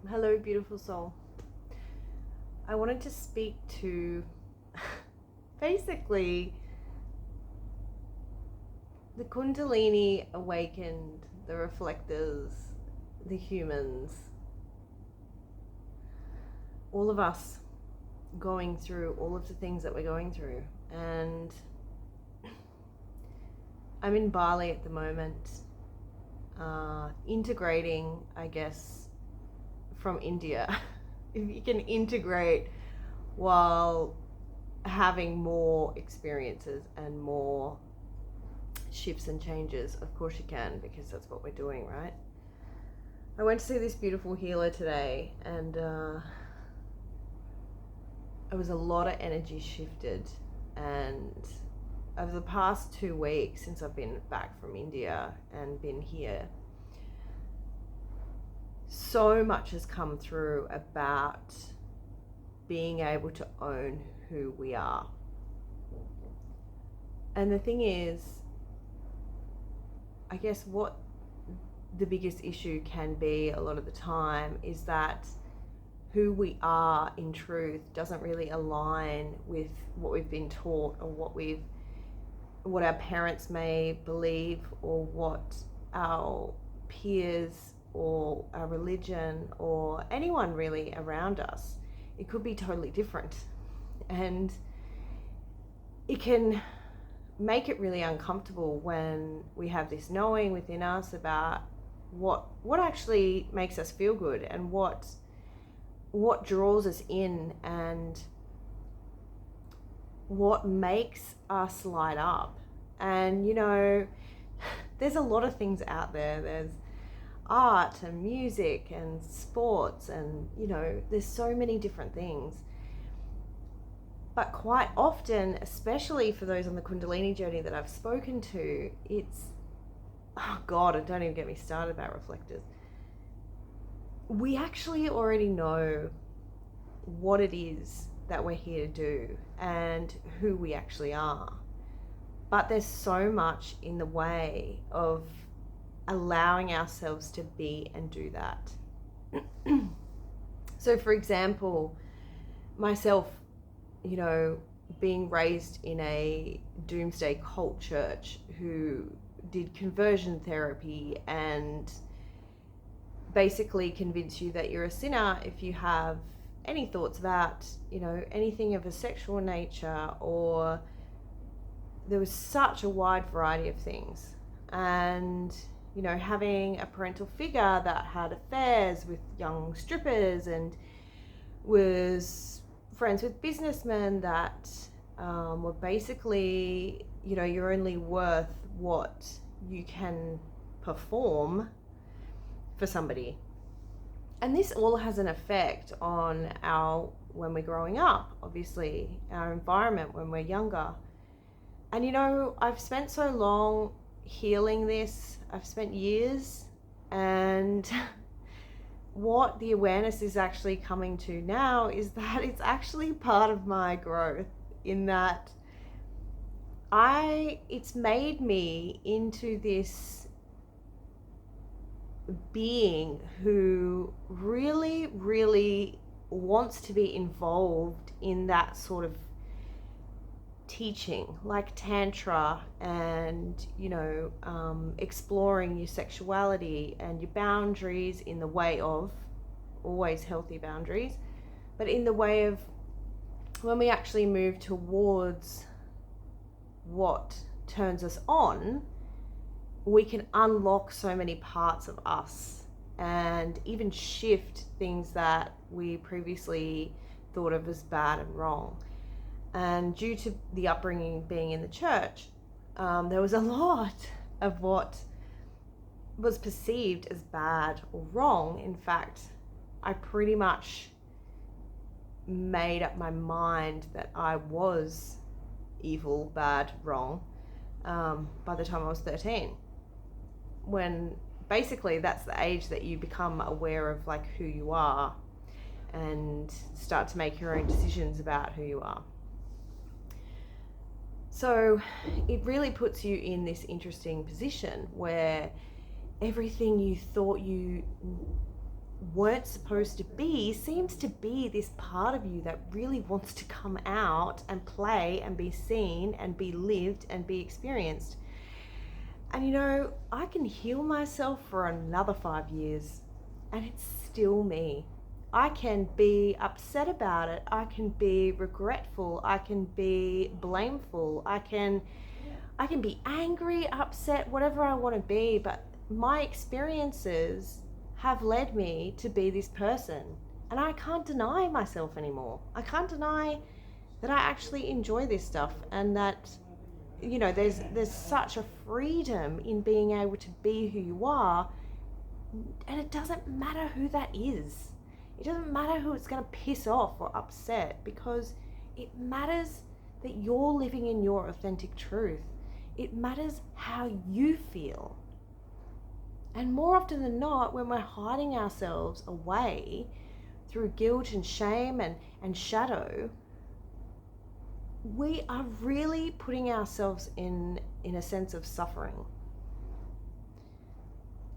Hello, beautiful soul. I wanted to speak to basically the kundalini awakened, the reflectors, the humans, all of us going through all of the things that we're going through. And I'm in Bali at the moment, integrating, I guess, from India. If you can integrate while having more experiences and more shifts and changes, of course you can, because that's what we're doing, right? I went to see this beautiful healer today, and it was a lot of energy shifted. And over the past 2 weeks since I've been back from India and been here, so much has come through about being able to own who we are. And the thing is, I guess what the biggest issue can be a lot of the time is that who we are in truth doesn't really align with what we've been taught, or what our parents may believe, or what our peers or our religion or anyone really around us. It could be totally different, and it can make it really uncomfortable when we have this knowing within us about what actually makes us feel good, and what draws us in, and what makes us light up. And there's a lot of things out there. There's art and music and sports, and there's so many different things. But quite often, especially for those on the kundalini journey that I've spoken to, it's, oh God, and don't even get me started about reflectors. We actually already know what it is that we're here to do and who we actually are. But there's so much in the way of allowing ourselves to be and do that. So, for example, myself, being raised in a doomsday cult church who did conversion therapy and basically convince you that you're a sinner if you have any thoughts about, anything of a sexual nature, or there was such a wide variety of things. And, having a parental figure that had affairs with young strippers and was friends with businessmen that were basically, you're only worth what you can perform for somebody. And this all has an effect on when we're growing up, obviously, our environment when we're younger. And I've spent so long healing this. I've spent years, and what the awareness is actually coming to now is that it's actually part of my growth, in that it's made me into this being who really, really wants to be involved in that sort of teaching, like tantra, and exploring your sexuality and your boundaries, in the way of always healthy boundaries, but in the way of when we actually move towards what turns us on, we can unlock so many parts of us and even shift things that we previously thought of as bad and wrong. And due to the upbringing being in the church, there was a lot of what was perceived as bad or wrong. In fact, I pretty much made up my mind that I was evil, bad, wrong by the time I was 13. When basically that's the age that you become aware of like who you are and start to make your own decisions about who you are. So it really puts you in this interesting position where everything you thought you weren't supposed to be seems to be this part of you that really wants to come out and play and be seen and be lived and be experienced. And you know, I can heal myself for another 5 years and it's still me. I can be upset about it. I can be regretful. I can be blameful. I can be angry, upset, whatever I want to be, but my experiences have led me to be this person. And I can't deny myself anymore. I can't deny that I actually enjoy this stuff, and that, you know, there's such a freedom in being able to be who you are, and it doesn't matter who that is. It doesn't matter who it's going to piss off or upset, because it matters that you're living in your authentic truth. It matters how you feel. And more often than not, when we're hiding ourselves away through guilt and shame and shadow, we are really putting ourselves in a sense of suffering.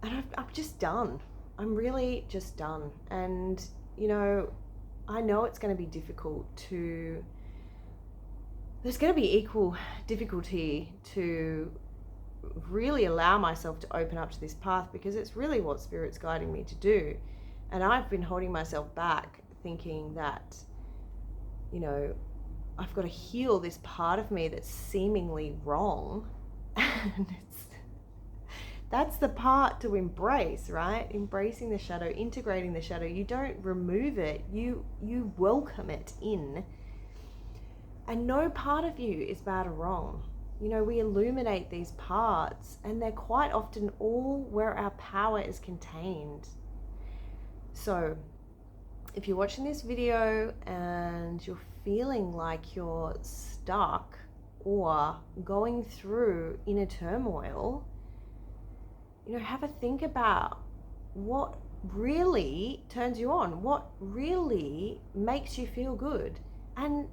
And I'm just done. I'm really just done. And, you know, I know it's going to be difficult to... There's going to be equal difficulty to really allow myself to open up to this path, because it's really what Spirit's guiding me to do. And I've been holding myself back, thinking that, you know, I've got to heal this part of me that's seemingly wrong. And that's the part to embrace, right? Embracing the shadow, integrating the shadow. You don't remove it, you welcome it in. And no part of you is bad or wrong. You know, we illuminate these parts, and they're quite often all where our power is contained. So if you're watching this video and you're feeling like you're stuck or going through inner turmoil, you know, have a think about what really turns you on, what really makes you feel good. And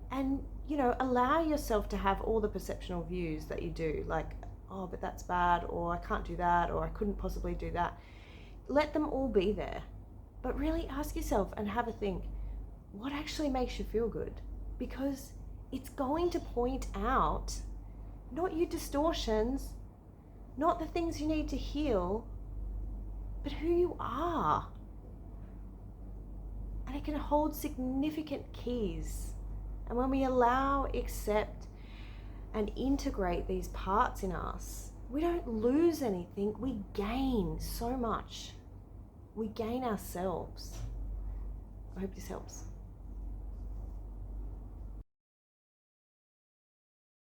you know, allow yourself to have all the perceptional views that you do, like, oh, but that's bad, or I can't do that, or I couldn't possibly do that. Let them all be there. But really ask yourself and have a think, what actually makes you feel good? Because it's going to point out not your distortions, not the things you need to heal, but who you are. And it can hold significant keys. And when we allow, accept, and integrate these parts in us, we don't lose anything, we gain so much. We gain ourselves. I hope this helps.